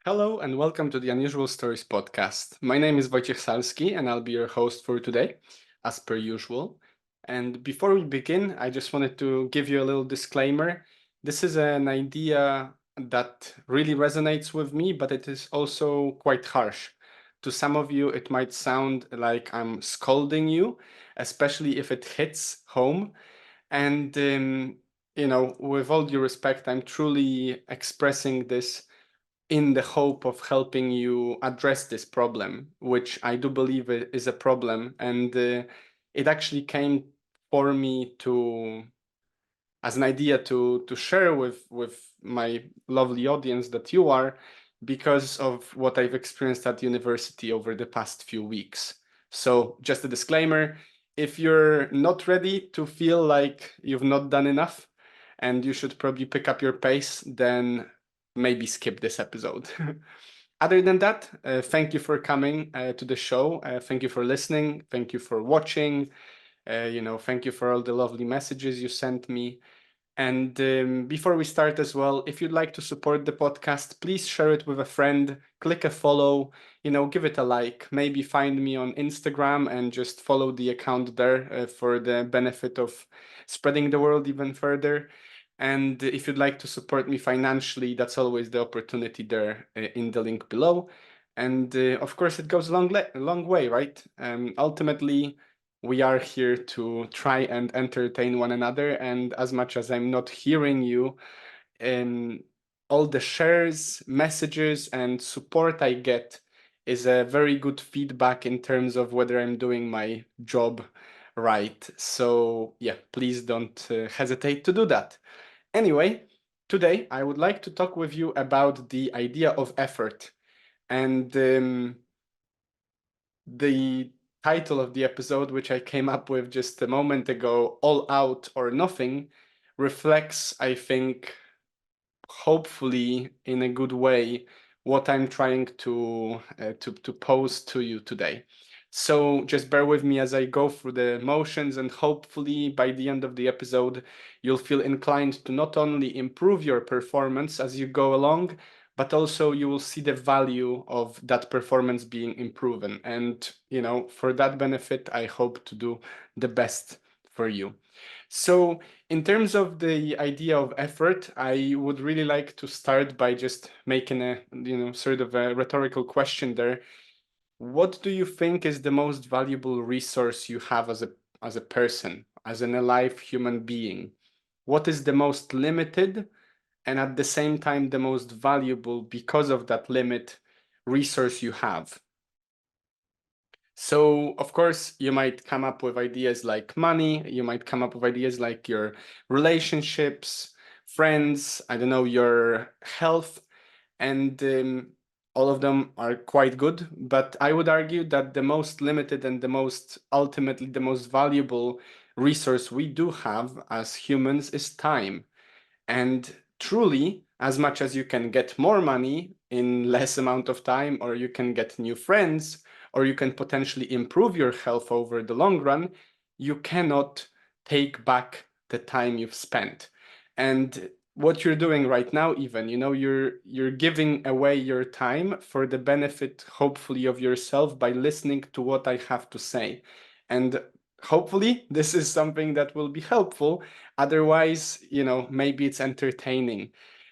Hello and welcome to the Unusual Stories podcast. My name is Wojciech Salski and I'll be your host for today, as per usual. And before we begin, I just wanted to give you a little disclaimer. This is an idea that really resonates with me, but it is also quite harsh. To some of you, it might sound like I'm scolding you, especially if it hits home. And, with all due respect, I'm truly expressing this in the hope of helping you address this problem, which I do believe is a problem. And it actually came for me to as an idea to share with my lovely audience that you are, because of what I've experienced at university over the past few weeks. So just a disclaimer, if you're not ready to feel like you've not done enough and you should probably pick up your pace, then maybe skip this episode. Other than that, thank you for coming to the show. Thank you for listening. Thank you for watching. Thank you for all the lovely messages you sent me. And before we start as well, if you'd like to support the podcast, please share it with a friend, click a follow, give it a like, maybe find me on Instagram and just follow the account there for the benefit of spreading the world even further. And if you'd like to support me financially, that's always the opportunity there in the link below. And of course, it goes a long way, right? Ultimately, we are here to try and entertain one another. And as much as I'm not hearing you, um, all the shares, messages, and support I get is a very good feedback in terms of whether I'm doing my job right. So, yeah, please don't hesitate to do that. Anyway, today I would like to talk with you about the idea of effort. And the title of the episode, which I came up with just a moment ago, All Out or Nothing, reflects, I think, hopefully in a good way, what I'm trying to pose to you today. So just bear with me as I go through the motions, and hopefully by the end of the episode, you'll feel inclined to not only improve your performance as you go along, but also you will see the value of that performance being improved. And, for that benefit, I hope to do the best for you. So, in terms of the idea of effort, I would really like to start by just making a, sort of a rhetorical question there. What do you think is the most valuable resource you have as a person, as an alive human being? What is the most limited and at the same time the most valuable because of that limit resource you have? So, of course, you might come up with ideas like money, you might come up with ideas like your relationships, friends, I don't know, your health, and all of them are quite good. But I would argue that the most limited and the most ultimately the most valuable resource we do have as humans is time. And truly, as much as you can get more money in less amount of time, or you can get new friends, or you can potentially improve your health over the long run, you cannot take back the time you've spent. And what you're doing right now, even, you're giving away your time for the benefit, hopefully, of yourself by listening to what I have to say. And hopefully, this is something that will be helpful. Otherwise, maybe it's entertaining.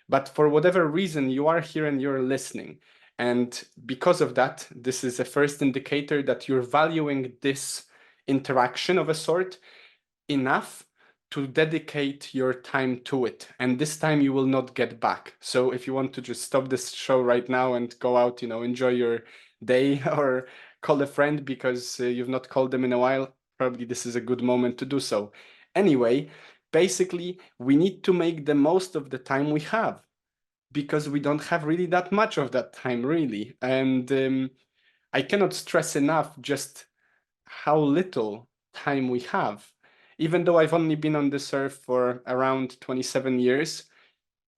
But for whatever reason, you are here and you're listening. And because of that, this is a first indicator that you're valuing this interaction of a sort enough to dedicate your time to it. And this time you will not get back. So if you want to just stop this show right now and go out, enjoy your day or call a friend because you've not called them in a while, probably this is a good moment to do so. Anyway, basically, we need to make the most of the time we have because we don't have really that much of that time, really. And I cannot stress enough just how little time we have. Even though I've only been on this earth for around 27 years,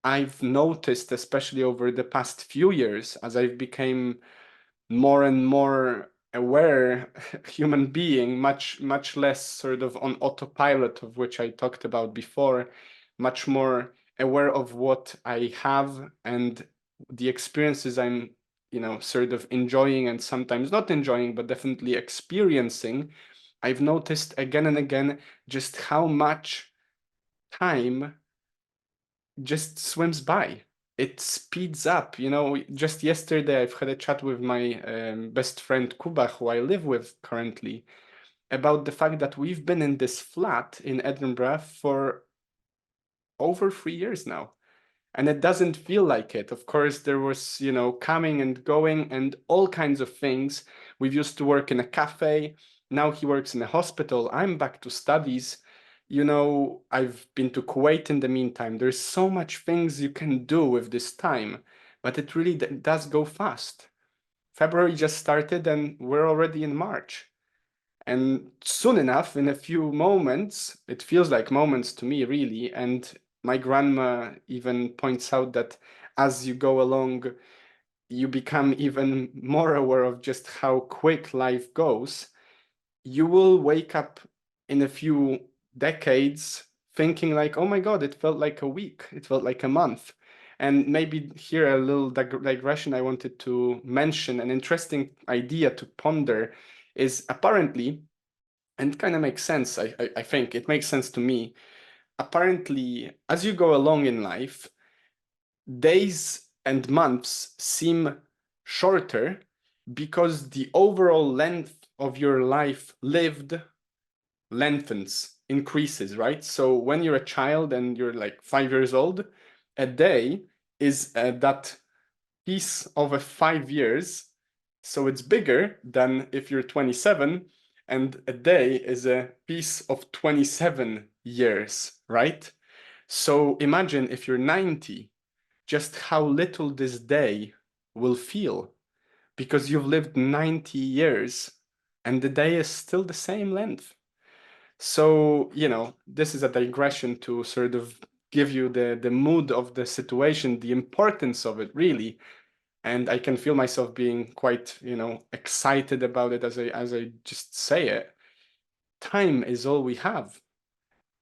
I've noticed, especially over the past few years, as I've become more and more aware human being, much less sort of on autopilot, of which I talked about before, much more aware of what I have and the experiences I'm, sort of enjoying and sometimes not enjoying, but definitely experiencing, I've noticed again and again just how much time just swims by. It speeds up. Just yesterday, I've had a chat with my best friend Kuba, who I live with currently, about the fact that we've been in this flat in Edinburgh for over 3 years now. And it doesn't feel like it. Of course, there was, coming and going and all kinds of things. We've used to work in a cafe. Now he works in a hospital. I'm back to studies. I've been to Kuwait in the meantime. There's so much things you can do with this time, but it really does go fast. February just started and we're already in March. And soon enough, in a few moments, it feels like moments to me, really. And my grandma even points out that as you go along, you become even more aware of just how quick life goes. You will wake up in a few decades thinking like, oh my God, it felt like a week, it felt like a month. And maybe here a little digression I wanted to mention, an interesting idea to ponder is apparently, and kind of makes sense, I think, it makes sense to me. Apparently, as you go along in life, days and months seem shorter because the overall length of your life lived lengthens, increases, right? So when you're a child and you're like 5 years old, a day is that piece of a 5 years. So it's bigger than if you're 27, and a day is a piece of 27 years, right? So imagine if you're 90, just how little this day will feel because you've lived 90 years and the day is still the same length. So, this is a digression to sort of give you the mood of the situation, the importance of it, really. And I can feel myself being quite, excited about it as I just say it. Time is all we have.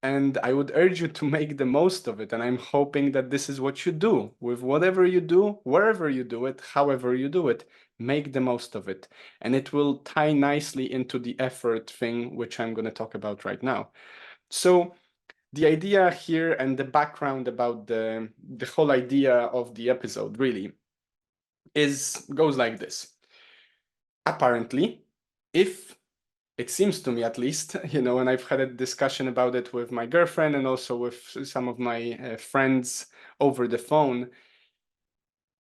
And I would urge you to make the most of it. And I'm hoping that this is what you do with whatever you do, wherever you do it, however you do it. Make the most of it. And it will tie nicely into the effort thing, which I'm going to talk about right now. So the idea here and the background about the whole idea of the episode really goes like this. Apparently, if it seems to me at least, and I've had a discussion about it with my girlfriend and also with some of my friends over the phone,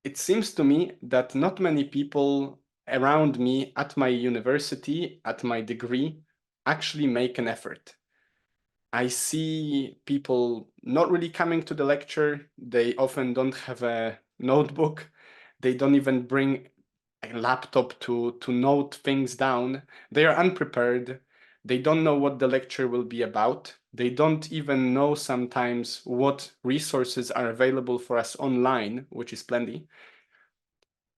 it seems to me that not many people around me at my university, at my degree, actually make an effort. I see people not really coming to the lecture. They often don't have a notebook. They don't even bring a laptop to note things down. They are unprepared. They don't know what the lecture will be about. They don't even know sometimes what resources are available for us online, which is plenty.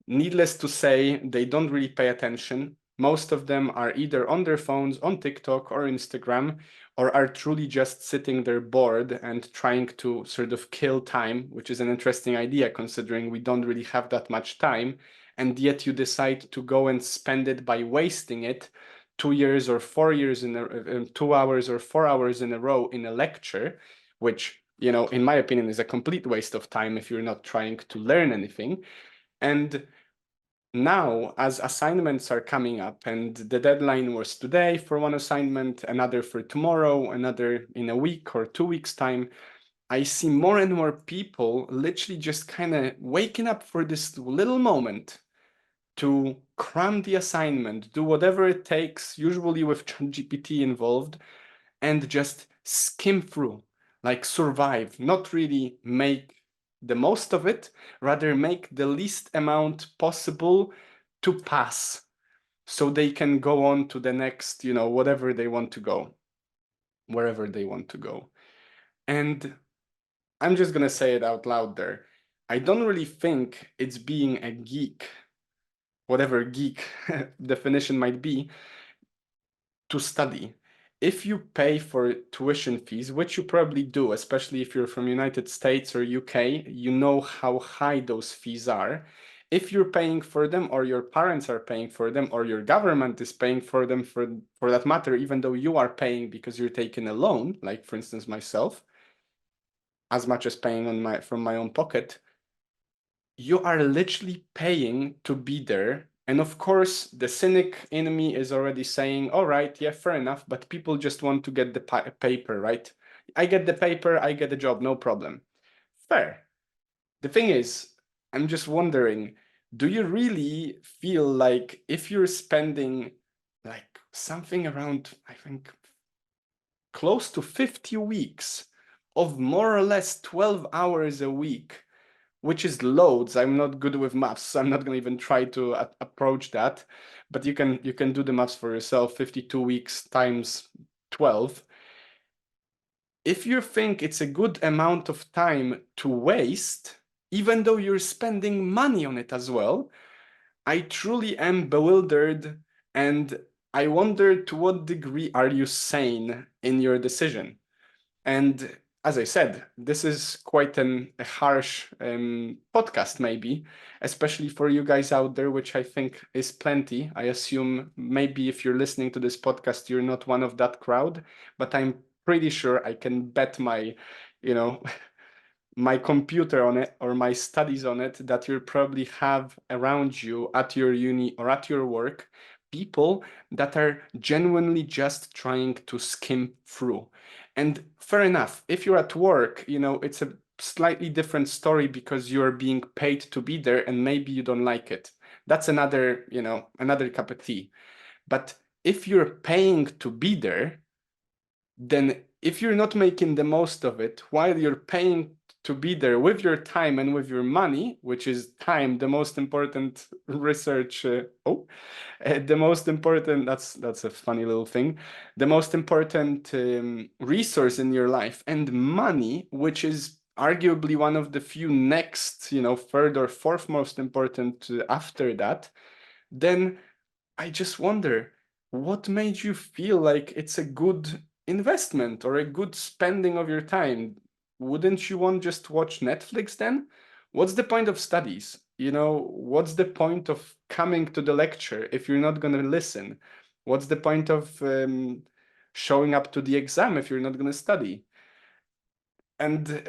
Needless to say, they don't really pay attention. Most of them are either on their phones, on TikTok or Instagram, or are truly just sitting there bored and trying to sort of kill time, which is an interesting idea considering we don't really have that much time. And yet you decide to go and spend it by wasting it 2 years or 4 years 2 hours or 4 hours in a row in a lecture, which, in my opinion, is a complete waste of time if you're not trying to learn anything. And now, as assignments are coming up, and the deadline was today for one assignment, another for tomorrow, another in a week or 2 weeks' time, I see more and more people literally just kind of waking up for this little moment to cram the assignment, do whatever it takes, usually with ChatGPT involved, and just skim through, like survive, not really make the most of it, rather make the least amount possible to pass so they can go on to the next, whatever they want to go, wherever they want to go. And I'm just going to say it out loud there. I don't really think it's being a geek, whatever geek definition might be, to study. if you pay for tuition fees, which you probably do, especially if you're from United States or UK, you know how high those fees are. If you're paying for them, or your parents are paying for them, or your government is paying for them, for that matter, even though you are paying because you're taking a loan, like for instance myself, as much as paying from my own pocket, you are literally paying to be there. And of course, the cynic in me is already saying, all right, yeah, fair enough, but people just want to get the paper, right? I get the paper, I get the job, no problem. Fair. The thing is, I'm just wondering, do you really feel like if you're spending like something around, I think, close to 50 weeks of more or less 12 hours a week, which is loads. I'm not good with maths, so I'm not going to even try to approach that. But you can do the maths for yourself. 52 weeks times 12. If you think it's a good amount of time to waste, even though you're spending money on it as well, I truly am bewildered, and I wonder to what degree are you sane in your decision? And as I said, this is quite a harsh podcast, maybe, especially for you guys out there, which I think is plenty. I assume maybe if you're listening to this podcast, you're not one of that crowd, but I'm pretty sure I can bet my, you know, my computer on it or my studies on it that you probably have around you at your uni or at your work people that are genuinely just trying to skim through. And fair enough, if you're at work, it's a slightly different story because you're being paid to be there and maybe you don't like it. That's another cup of tea. But if you're paying to be there, then if you're not making the most of it while you're paying to be there with your time and with your money, which is time, the most important research. The most important. That's a funny little thing. The most important resource in your life, and money, which is arguably one of the few next, third or fourth most important after that. Then I just wonder what made you feel like it's a good investment or a good spending of your time. Wouldn't you want just watch Netflix then? What's the point of studies? What's the point of coming to the lecture if you're not going to listen? What's the point of showing up to the exam if you're not going to study? And,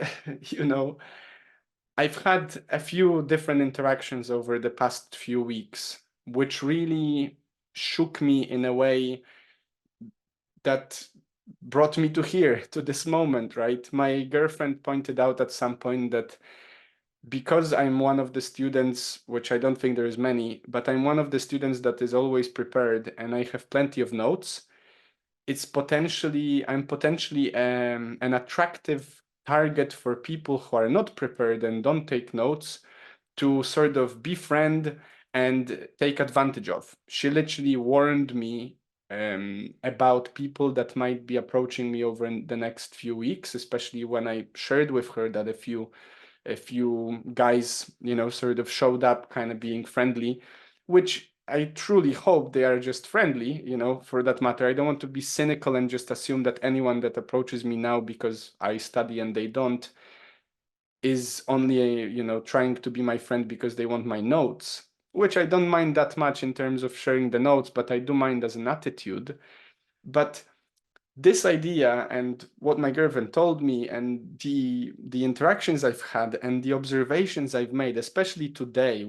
I've had a few different interactions over the past few weeks, which really shook me in a way that brought me to here, to this moment, right? My girlfriend pointed out at some point that because I'm one of the students, which I don't think there's many, but I'm one of the students that is always prepared and I have plenty of notes, I'm potentially an attractive target for people who are not prepared and don't take notes to sort of befriend and take advantage of. She literally warned me about people that might be approaching me over in the next few weeks, especially when I shared with her that a few guys, sort of showed up kind of being friendly, which I truly hope they are just friendly, for that matter. I don't want to be cynical and just assume that anyone that approaches me now because I study and they don't is only, trying to be my friend because they want my notes, which I don't mind that much in terms of sharing the notes, but I do mind as an attitude. But this idea and what my girlfriend told me and the interactions I've had and the observations I've made, especially today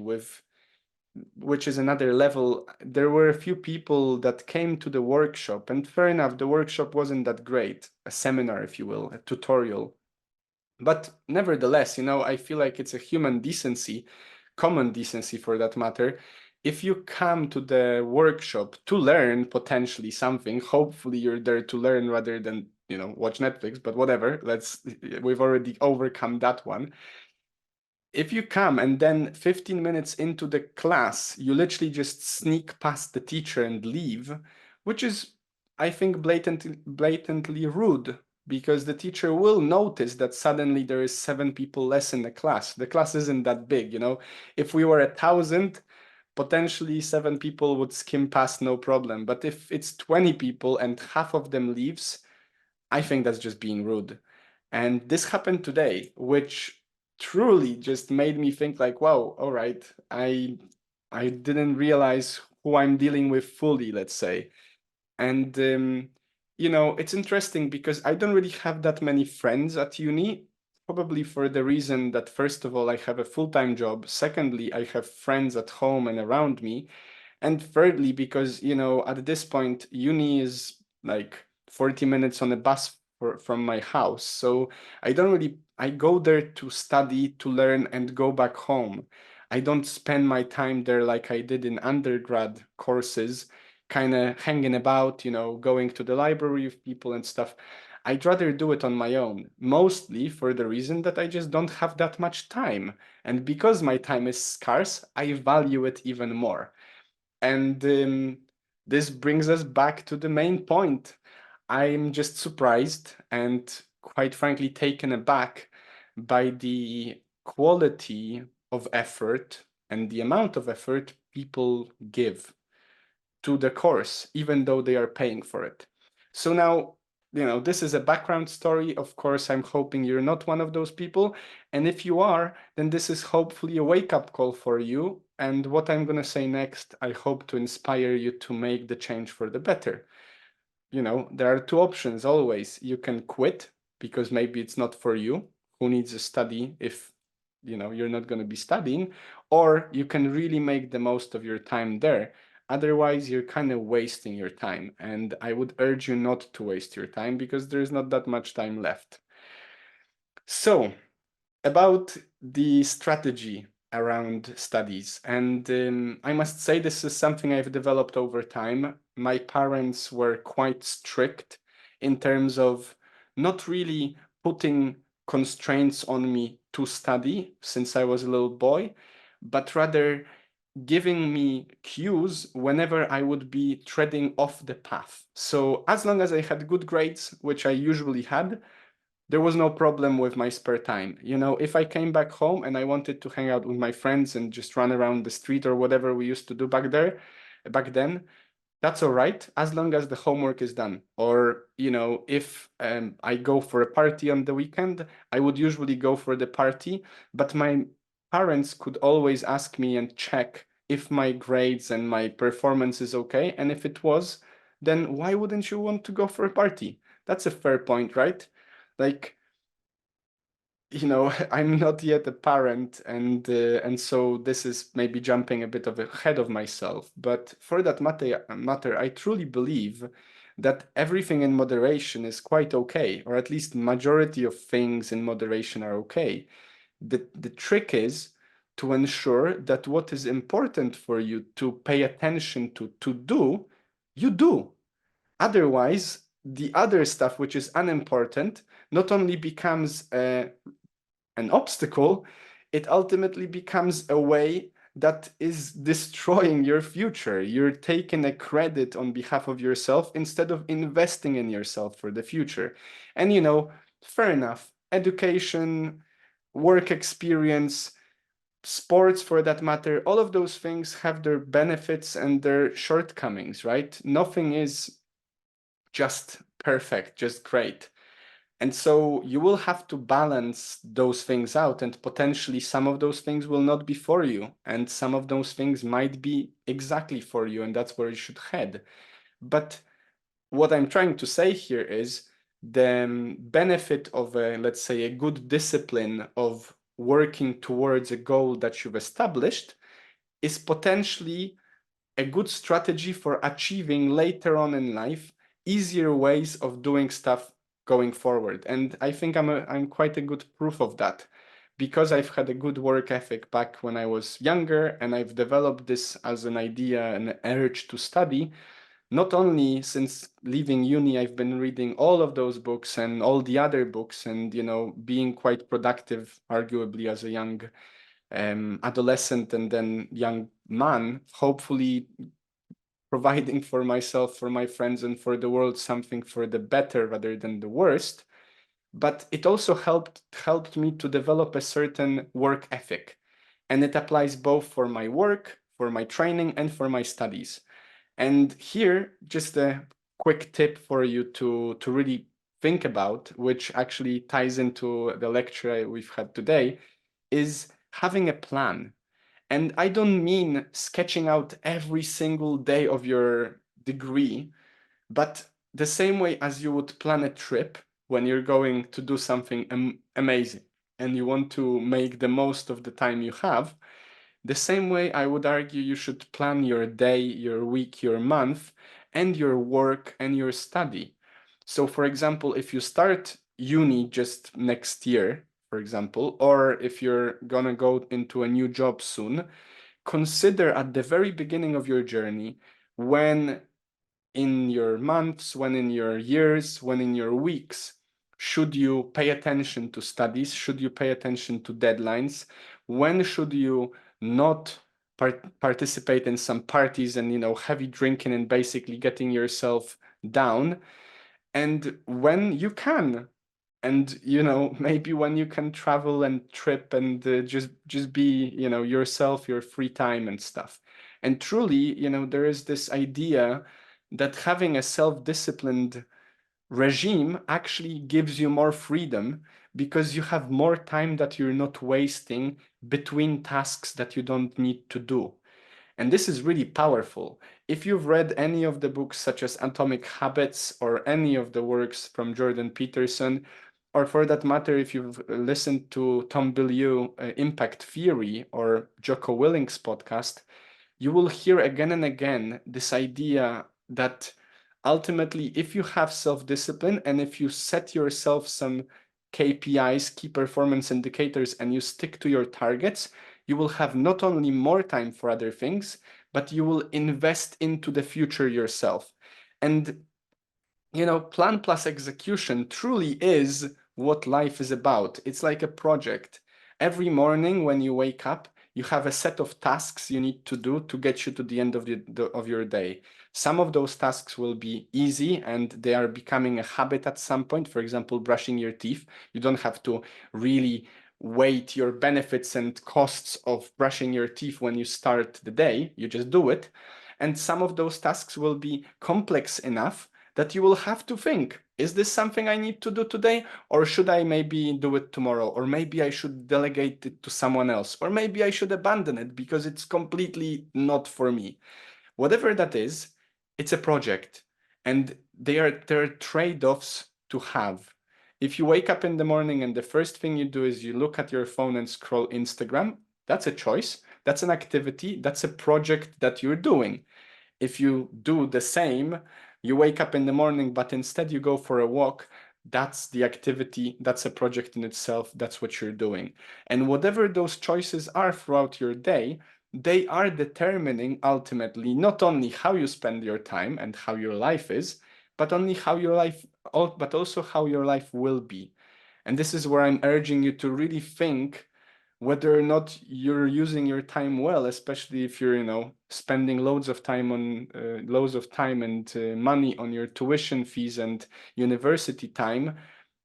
which is another level. There were a few people that came to the workshop, and fair enough, the workshop wasn't that great, a seminar, if you will, a tutorial. But nevertheless, I feel like it's a human decency, common decency for that matter. If you come to the workshop to learn potentially something, hopefully you're there to learn rather than, watch Netflix, but whatever, we've already overcome that one. If you come and then 15 minutes into the class, you literally just sneak past the teacher and leave, which is, I think, blatantly rude, because the teacher will notice that suddenly there is 7 people less in the class. The class isn't that big, If we were 1,000, potentially 7 people would skim past no problem. But if it's 20 people and half of them leaves, I think that's just being rude. And this happened today, which truly just made me think like, wow, all right, I didn't realize who I'm dealing with fully, let's say. And it's interesting because I don't really have that many friends at uni, probably for the reason that first of all, I have a full-time job. Secondly, I have friends at home and around me. And thirdly, because, at this point, uni is like 40 minutes on a bus from my house. So I go there to study, to learn, and go back home. I don't spend my time there like I did in undergrad courses, kind of hanging about, going to the library with people and stuff. I'd rather do it on my own, mostly for the reason that I just don't have that much time. And because my time is scarce, I value it even more. And this brings us back to the main point. I'm just surprised and quite frankly taken aback by the quality of effort and the amount of effort people give to the course, even though they are paying for it. So now, this is a background story. Of course, I'm hoping you're not one of those people. And if you are, then this is hopefully a wake-up call for you. And what I'm going to say next, I hope to inspire you to make the change for the better. There are two options always. You can quit because maybe it's not for you. Who needs a study if you're not going to be studying? Or you can really make the most of your time there. Otherwise, you're kind of wasting your time. And I would urge you not to waste your time because there's not that much time left. So, about the strategy around studies. And I must say, this is something I've developed over time. My parents were quite strict in terms of not really putting constraints on me to study since I was a little boy, but rather giving me cues whenever I would be treading off the path. So as long as I had good grades, which I usually had, there was no problem with my spare time. If I came back home and I wanted to hang out with my friends and just run around the street or whatever we used to do back then, that's all right, as long as the homework is done. Or, if I go for a party on the weekend, I would usually go for the party, but my parents could always ask me and check if my grades and my performance is okay. And if it was, then why wouldn't you want to go for a party? That's a fair point, right? Like, I'm not yet a parent, and so this is maybe jumping a bit of ahead of myself. But for that matter, I truly believe that everything in moderation is quite okay, or at least majority of things in moderation are okay. The trick is to ensure that what is important for you to pay attention to do, you do. Otherwise, the other stuff which is unimportant not only becomes an obstacle, it ultimately becomes a way that is destroying your future. You're taking a credit on behalf of yourself instead of investing in yourself for the future. And, fair enough. Education, work experience, sports for that matter, all of those things have their benefits and their shortcomings, right? Nothing is just perfect, just great. And so you will have to balance those things out, and potentially some of those things will not be for you, and some of those things might be exactly for you, and that's where you should head. But what I'm trying to say here is the benefit of let's say, a good discipline of working towards a goal that you've established is potentially a good strategy for achieving later on in life easier ways of doing stuff going forward. And I think I'm quite a good proof of that, because I've had a good work ethic back when I was younger, and I've developed this as an idea, an urge to study. Not only since leaving uni, I've been reading all of those books and all the other books, and being quite productive, arguably, as a young adolescent and then young man, hopefully providing for myself, for my friends, and for the world something for the better rather than the worst. But it also helped me to develop a certain work ethic. And it applies both for my work, for my training, and for my studies. And here, just a quick tip for you to really think about, which actually ties into the lecture we've had today, is having a plan. And I don't mean sketching out every single day of your degree, but the same way as you would plan a trip when you're going to do something amazing and you want to make the most of the time you have, the same way I would argue you should plan your day, your week, your month, and your work and your study. So, for example, if you start uni just next year, for example, or if you're gonna go into a new job soon, consider at the very beginning of your journey, when in your months, when in your years, when in your weeks, should you pay attention to studies? Should you pay attention to deadlines? When should you not participate in some parties and, heavy drinking and basically getting yourself down? And when you can, and maybe when you can travel and trip and just be yourself, your free time and stuff. And truly, there is this idea that having a self-disciplined regime actually gives you more freedom, because you have more time that you're not wasting between tasks that you don't need to do. And this is really powerful. If you've read any of the books such as Atomic Habits or any of the works from Jordan Peterson, or for that matter, if you've listened to Tom Bilyeu, Impact Theory, or Jocko Willink's podcast, you will hear again and again this idea that ultimately, if you have self-discipline and if you set yourself some KPIs, key performance indicators, and you stick to your targets, you will have not only more time for other things, but you will invest into the future yourself. And plan plus execution truly is what life is about. It's like a project. Every morning when you wake up, you have a set of tasks you need to do to get you to the end of your day. Some of those tasks will be easy and they are becoming a habit at some point. For example, brushing your teeth. You don't have to really weight your benefits and costs of brushing your teeth when you start the day. You just do it. And some of those tasks will be complex enough that you will have to think, is this something I need to do today? Or should I maybe do it tomorrow? Or maybe I should delegate it to someone else? Or maybe I should abandon it because it's completely not for me. Whatever that is, it's a project. And there are trade-offs to have. If you wake up in the morning and the first thing you do is you look at your phone and scroll Instagram, that's a choice. That's an activity. That's a project that you're doing. If you do the same, you wake up in the morning, but instead you go for a walk, that's the activity, that's a project in itself, that's what you're doing. And whatever those choices are throughout your day, they are determining ultimately not only how you spend your time and how your life is, but only how your life, but also how your life will be. And this is where I'm urging you to really think whether or not you're using your time well, especially if you're, spending loads of time and money on your tuition fees and university time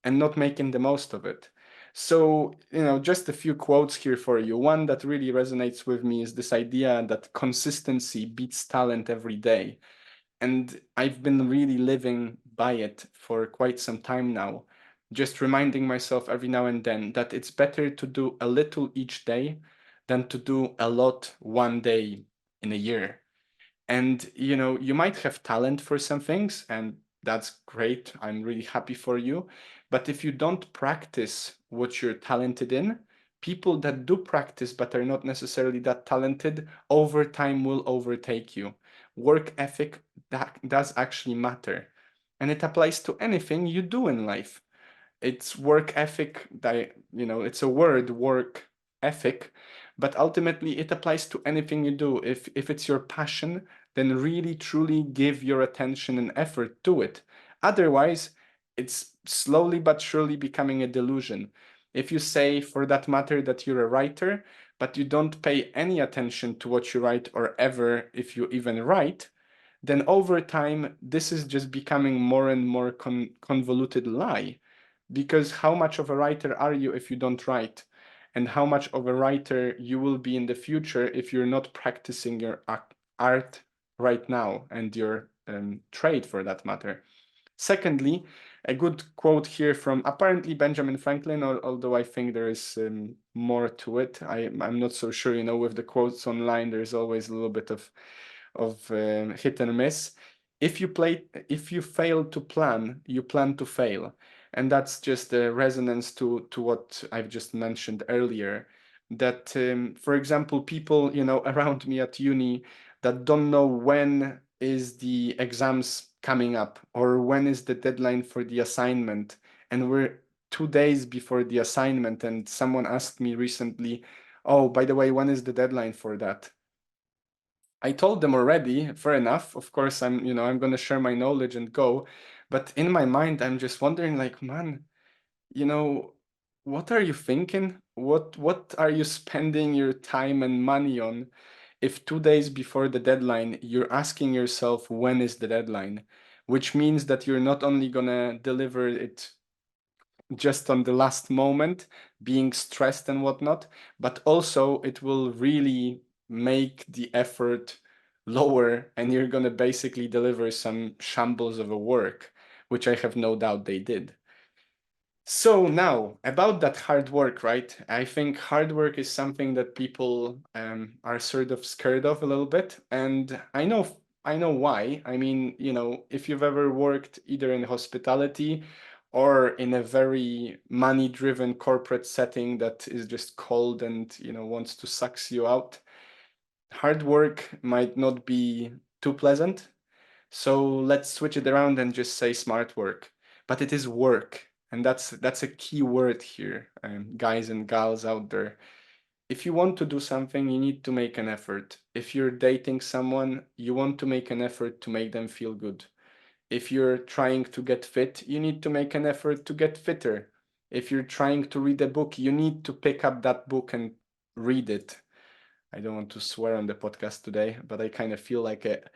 and not making the most of it. So, just a few quotes here for you. One that really resonates with me is this idea that consistency beats talent every day. And I've been really living by it for quite some time now, just reminding myself every now and then that it's better to do a little each day than to do a lot one day in a year. And you might have talent for some things, and that's great. I'm really happy for you. But if you don't practice what you're talented in, people that do practice but are not necessarily that talented, over time will overtake you. Work ethic, that does actually matter. And it applies to anything you do in life. It's work ethic, it's a word, work ethic, but ultimately it applies to anything you do. If it's your passion, then really truly give your attention and effort to it. Otherwise, it's slowly but surely becoming a delusion. If you say, for that matter, that you're a writer, but you don't pay any attention to what you write or ever if you even write, then over time, this is just becoming more and more convoluted lie. Because how much of a writer are you if you don't write? and how much of a writer you will be in the future if you're not practicing your art right now, and your trade for that matter. Secondly, a good quote here from apparently Benjamin Franklin, although I think there is more to it. I'm not so sure. With the quotes online, there's always a little bit of hit and miss. If you fail to plan, you plan to fail, and that's just a resonance to what I've just mentioned earlier. That, for example, people around me at uni that don't know when is the exams coming up or when is the deadline for the assignment, and we're 2 days before the assignment, and someone asked me recently, oh, by the way, when is the deadline for that? I told them already, fair enough. Of course, I'm going to share my knowledge and go. But in my mind, I'm just wondering, like, man, you know, what are you thinking? What are you spending your time and money on if 2 days before the deadline, you're asking yourself, when is the deadline? Which means that you're not only gonna deliver it just on the last moment, being stressed and whatnot, but also it will really make the effort lower, and you're going to basically deliver some shambles of a work, which I have no doubt they did. So now about that hard work, right? I think hard work is something that people are sort of scared of a little bit, and I know why. I mean, if you've ever worked either in hospitality or in a very money-driven corporate setting that is just cold and wants to sucks you out, hard work might not be too pleasant. So let's switch it around and just say smart work. But it is work, and that's a key word here, guys and gals out there. If you want to do something, you need to make an effort. If you're dating someone, you want to make an effort to make them feel good. If you're trying to get fit, you need to make an effort to get fitter. If you're trying to read a book, you need to pick up that book and read it. I don't want to swear on the podcast today, but I kind of feel like it.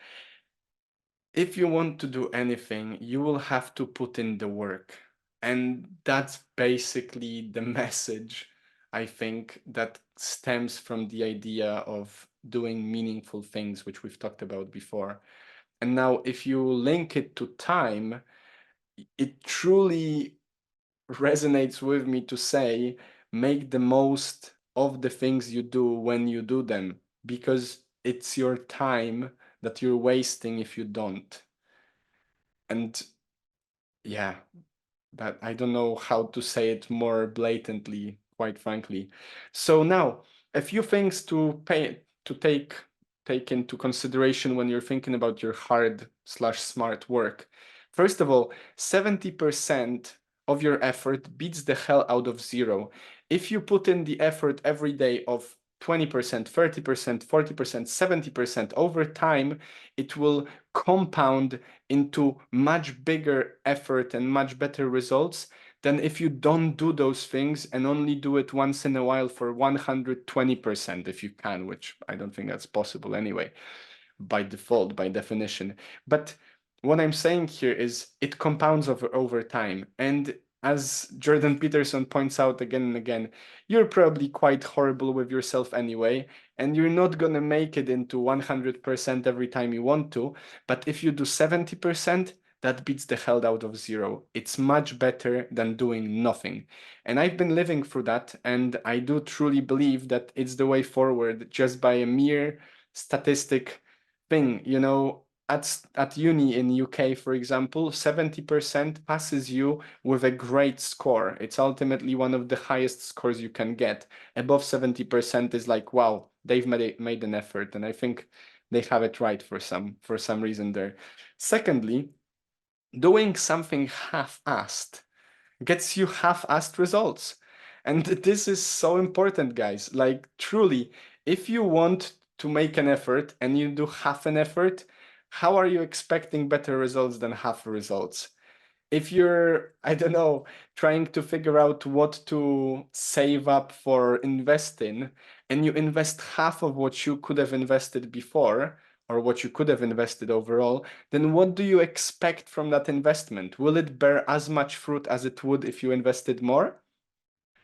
If you want to do anything, you will have to put in the work. And that's basically the message, I think, that stems from the idea of doing meaningful things, which we've talked about before. And now, if you link it to time, it truly resonates with me to say, make the most of the things you do when you do them, because it's your time that you're wasting if you don't. And yeah, that I don't know how to say it more blatantly, quite frankly. So now, a few things to take into consideration when you're thinking about your hard/smart work. First of all, 70% of your effort beats the hell out of zero. If you put in the effort every day of 20%, 30%, 40%, 70% over time, it will compound into much bigger effort and much better results than if you don't do those things and only do it once in a while for 120% if you can, which I don't think that's possible anyway, by default, by definition. But what I'm saying here is it compounds over time. And as Jordan Peterson points out again and again, you're probably quite horrible with yourself anyway, and you're not going to make it into 100% every time you want to. But if you do 70%, that beats the hell out of zero. It's much better than doing nothing. And I've been living through that, and I do truly believe that it's the way forward just by a mere statistic thing. At uni in UK, for example, 70% passes you with a great score. It's ultimately one of the highest scores you can get. Above 70% is like, wow, they've made an effort, and I think they have it right for some reason there. Secondly, doing something half-assed gets you half-assed results. And this is so important, guys. Like, truly, if you want to make an effort and you do half an effort, how are you expecting better results than half results? If you're, I don't know, trying to figure out what to save up for investing, and you invest half of what you could have invested before, or what you could have invested overall, then what do you expect from that investment? Will it bear as much fruit as it would if you invested more?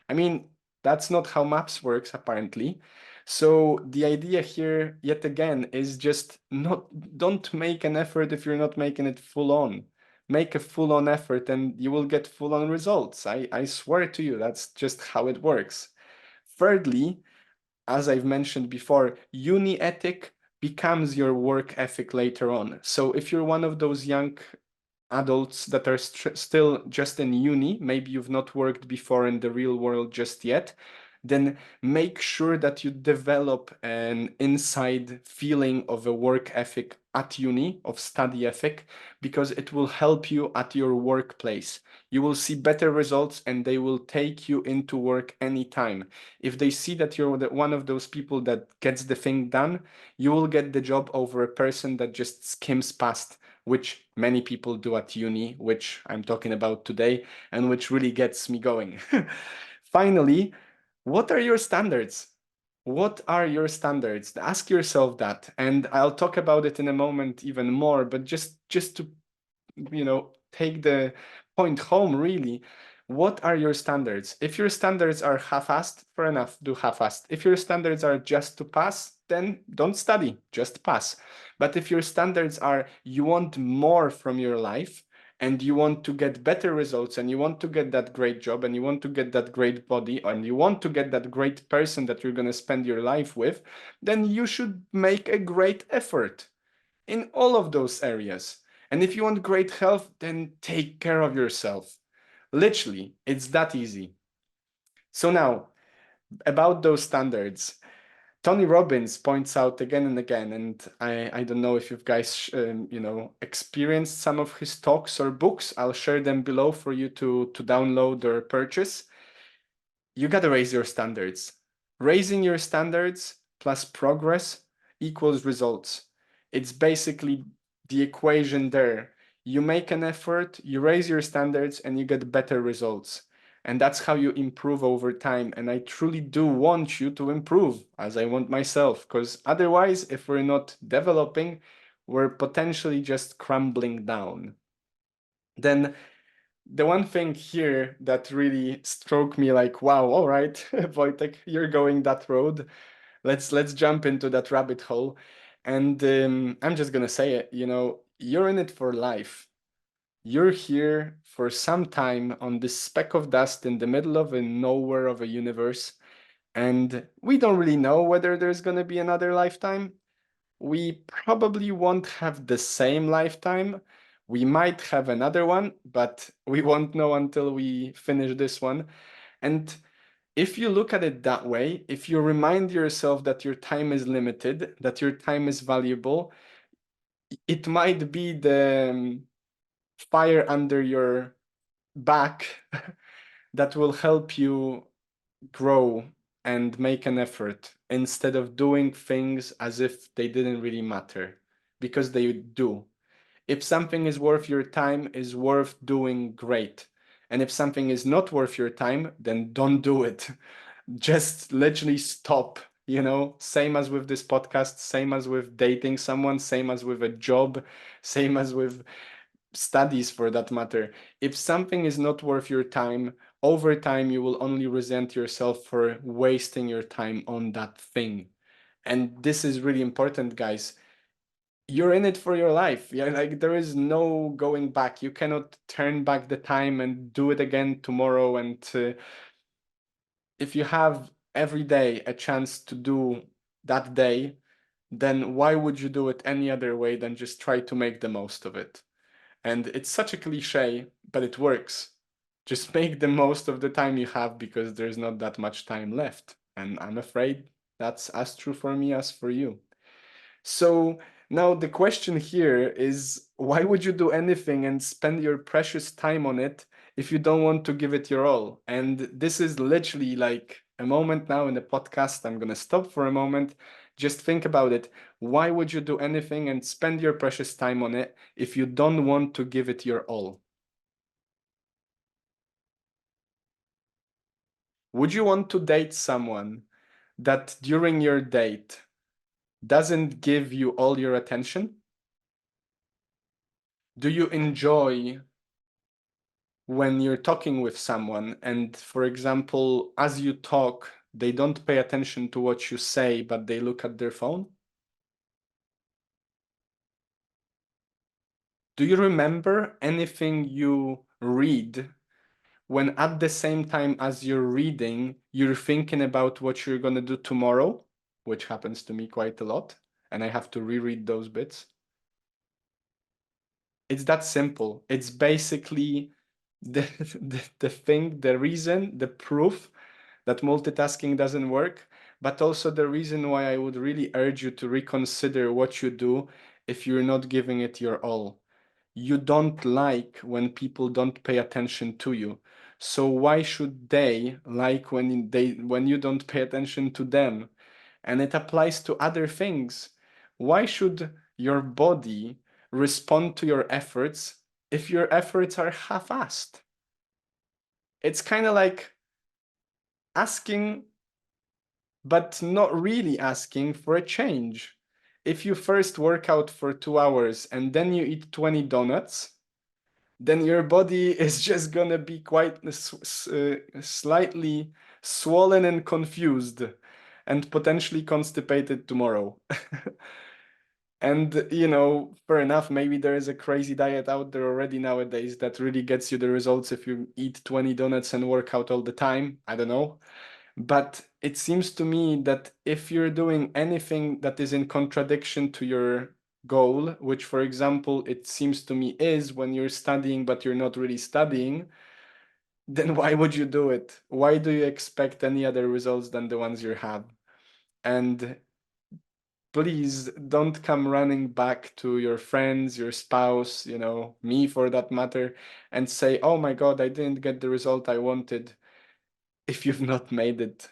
I mean, That's not how maths works, apparently. So the idea here, yet again, is just not don't make an effort if you're not making it full on. Make a full on effort and you will get full on results. I swear to you, that's just how it works. Thirdly, as I've mentioned before, uni ethic becomes your work ethic later on. So if you're one of those young adults that are still just in uni, maybe you've not worked before in the real world just yet, then make sure that you develop an inside feeling of a work ethic at uni, of study ethic, because it will help you at your workplace. You will see better results and they will take you into work anytime. If they see that you're one of those people that gets the thing done, you will get the job over a person that just skims past, which many people do at uni, which I'm talking about today, and which really gets me going. Finally, what are your standards? What are your standards? Ask yourself that. And I'll talk about it in a moment even more, but just to, take the point home, really. What are your standards? If your standards are half-assed, fair enough, do half-assed. If your standards are just to pass, then don't study, just pass. But if your standards are you want more from your life and you want to get better results and you want to get that great job and you want to get that great body and you want to get that great person that you're going to spend your life with, then you should make a great effort in all of those areas. And if you want great health, then take care of yourself. Literally, it's that easy. So now, about those standards, Tony Robbins points out again and again, and I don't know if you guys experienced some of his talks or books. I'll share them below for you to download or purchase. You got to raise your standards. Raising your standards plus progress equals results. It's basically the equation there. You make an effort, you raise your standards, and you get better results. And that's how you improve over time. And I truly do want you to improve, as I want myself, because otherwise, if we're not developing, we're potentially just crumbling down. Then the one thing here that really struck me like, wow, all right, Wojtek, you're going that road. Let's jump into that rabbit hole. And I'm just gonna say it, you're in it for life. You're here for some time on this speck of dust in the middle of a nowhere of a universe. And we don't really know whether there's gonna be another lifetime. We probably won't have the same lifetime. We might have another one, but we won't know until we finish this one. And if you look at it that way, if you remind yourself that your time is limited, that your time is valuable, it might be the fire under your back that will help you grow and make an effort instead of doing things as if they didn't really matter, because they do. If something is worth your time, is worth doing, great. And if something is not worth your time, then don't do it. Just literally stop. Same as with this podcast, same as with dating someone, same as with a job, same as with studies for that matter. If something is not worth your time, over time you will only resent yourself for wasting your time on that thing. And this is really important, guys. You're in it for your life. Yeah, like there is no going back. You cannot turn back the time and do it again tomorrow. And if you have every day a chance to do that day, then why would you do it any other way than just try to make the most of it? And it's such a cliche, but it works. Just make the most of the time you have because there's not that much time left. And I'm afraid that's as true for me as for you. So now the question here is, why would you do anything and spend your precious time on it if you don't want to give it your all? And this is literally like a moment now in the podcast. I'm going to stop for a moment. Just think about it. Why would you do anything and spend your precious time on it if you don't want to give it your all? Would you want to date someone that during your date doesn't give you all your attention? Do you enjoy when you're talking with someone and, for example, as you talk, they don't pay attention to what you say, but they look at their phone? Do you remember anything you read when at the same time as you're reading, you're thinking about what you're going to do tomorrow, which happens to me quite a lot, and I have to reread those bits? It's that simple. It's basically the, the thing, the reason, the proof that multitasking doesn't work, but also the reason why I would really urge you to reconsider what you do if you're not giving it your all. You don't like when people don't pay attention to you. So why should they like when you don't pay attention to them? And it applies to other things. Why should your body respond to your efforts if your efforts are half-assed? It's kind of like asking, but not really asking for a change. If you first work out for 2 hours and then you eat 20 donuts, then your body is just gonna be quite slightly swollen and confused and potentially constipated tomorrow. And, fair enough, maybe there is a crazy diet out there already nowadays that really gets you the results if you eat 20 donuts and work out all the time. I don't know. But it seems to me that if you're doing anything that is in contradiction to your goal, which, for example, it seems to me is when you're studying but you're not really studying, then why would you do it? Why do you expect any other results than the ones you have? And please don't come running back to your friends, your spouse, me for that matter, and say, oh my God, I didn't get the result I wanted, if you've not made it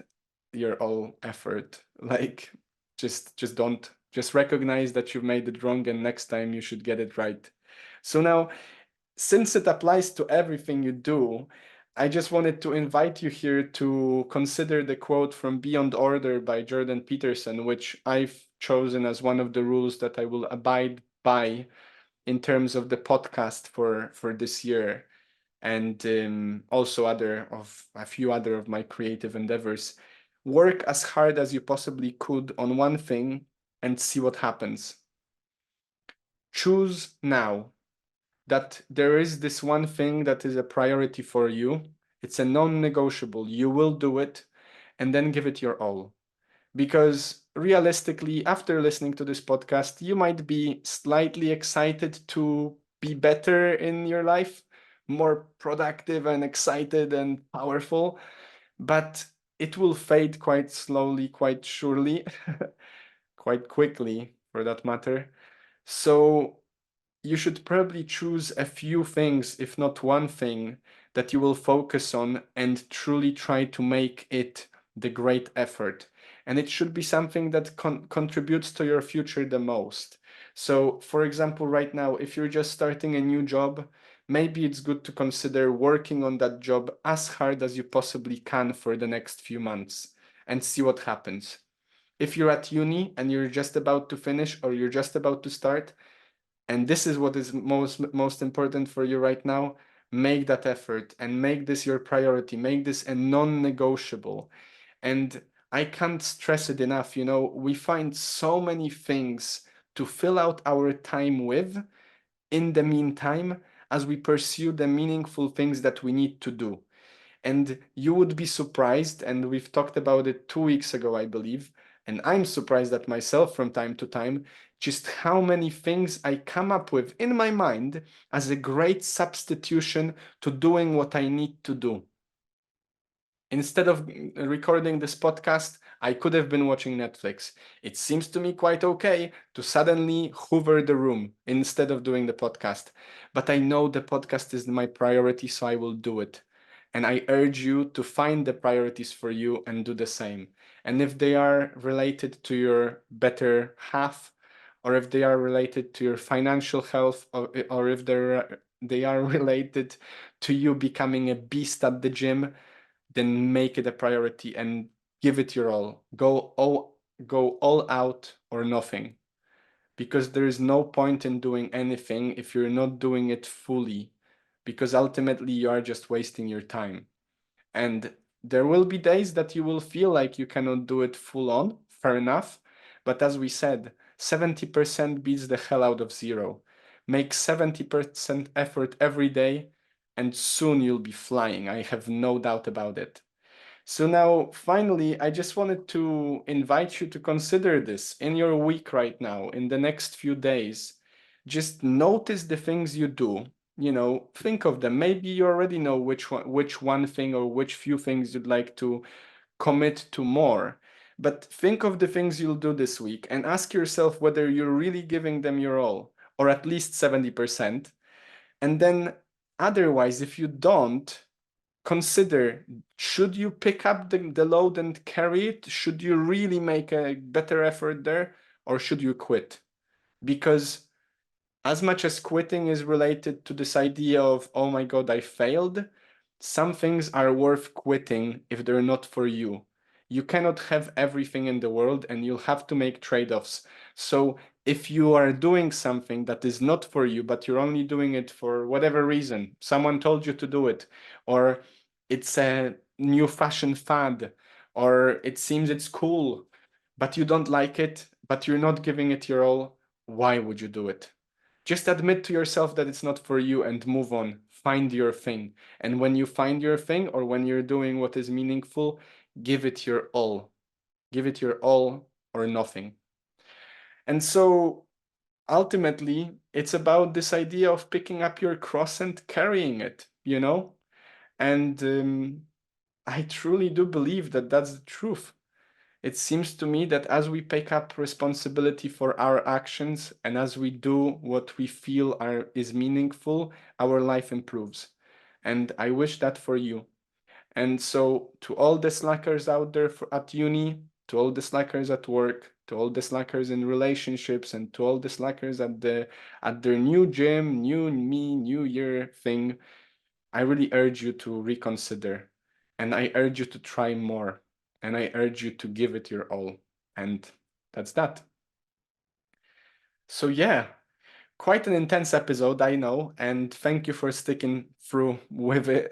your all effort. Like, just don't. Just recognize that you've made it wrong, and next time you should get it right. So now, since it applies to everything you do, I just wanted to invite you here to consider the quote from Beyond Order by Jordan Peterson, which I've chosen as one of the rules that I will abide by in terms of the podcast for this year, and also a few other of my creative endeavors. Work as hard as you possibly could on one thing and see what happens. Choose now that there is this one thing that is a priority for you. It's a non-negotiable. You will do it, and then give it your all. Because realistically, after listening to this podcast, you might be slightly excited to be better in your life, more productive and excited and powerful, but it will fade quite slowly, quite surely, quite quickly for that matter. So you should probably choose a few things, if not one thing, that you will focus on and truly try to make it the great effort. And it should be something that contributes to your future the most. So, for example, right now, if you're just starting a new job, maybe it's good to consider working on that job as hard as you possibly can for the next few months and see what happens. If you're at uni and you're just about to finish or you're just about to start, and this is what is most important for you right now, make that effort and make this your priority, make this a non-negotiable. And I can't stress it enough, we find so many things to fill out our time with in the meantime as we pursue the meaningful things that we need to do. And you would be surprised, and we've talked about it 2 weeks ago, I believe, and I'm surprised at myself from time to time, just how many things I come up with in my mind as a great substitution to doing what I need to do. Instead of recording this podcast, I could have been watching Netflix. It seems to me quite okay to suddenly hoover the room instead of doing the podcast. But I know the podcast is my priority, so I will do it. And I urge you to find the priorities for you and do the same. And if they are related to your better half, or if they are related to your financial health, or if they are related to you becoming a beast at the gym, then make it a priority and give it your all. Go all out or nothing. Because there is no point in doing anything if you're not doing it fully. because ultimately you are just wasting your time. And there will be days that you will feel like you cannot do it full on, fair enough. But as we said, 70% beats the hell out of zero. Make 70% effort every day, and soon you'll be flying. I have no doubt about it. So now, finally, I just wanted to invite you to consider this in your week right now, in the next few days. Just notice the things you do. Think of them. Maybe you already know which one thing or which few things you'd like to commit to more. But think of the things you'll do this week and ask yourself whether you're really giving them your all, or at least 70%. And then, otherwise, if you don't, consider, should you pick up the load and carry it? Should you really make a better effort there, or should you quit? Because as much as quitting is related to this idea of, oh my God, I failed, some things are worth quitting if they're not for you. You cannot have everything in the world, and you'll have to make trade-offs. So if you are doing something that is not for you, but you're only doing it for whatever reason, someone told you to do it, or it's a new fashion fad, or it seems it's cool, but you don't like it, but you're not giving it your all, why would you do it? Just admit to yourself that it's not for you and move on. Find your thing. And when you find your thing, or when you're doing what is meaningful, give it your all. Give it your all or nothing. And so ultimately, it's about this idea of picking up your cross and carrying it. And I truly do believe that that's the truth. It seems to me that as we pick up responsibility for our actions, and as we do what we feel is meaningful, our life improves. And I wish that for you. And so, to all the slackers out there at uni, to all the slackers at work, to all the slackers in relationships, and to all the slackers at their new gym, new me, new year thing, I really urge you to reconsider, and I urge you to try more, and I urge you to give it your all. And that's that. So, yeah, quite an intense episode, I know, and thank you for sticking through with it.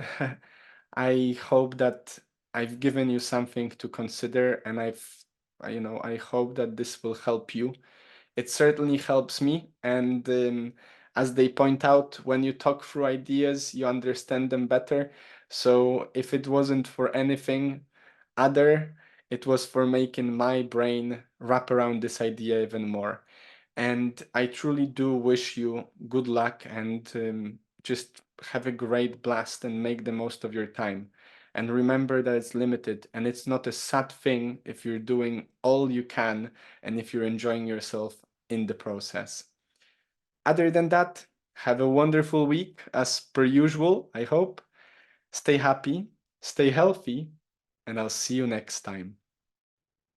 I hope that I've given you something to consider, and I hope that this will help you. It certainly helps me. And as they point out, when you talk through ideas, you understand them better. So if it wasn't for anything other, it was for making my brain wrap around this idea even more. And I truly do wish you good luck, and just have a great blast and make the most of your time. And remember that it's limited, and it's not a sad thing if you're doing all you can and if you're enjoying yourself in the process. Other than that, have a wonderful week as per usual, I hope. Stay happy, stay healthy, and I'll see you next time.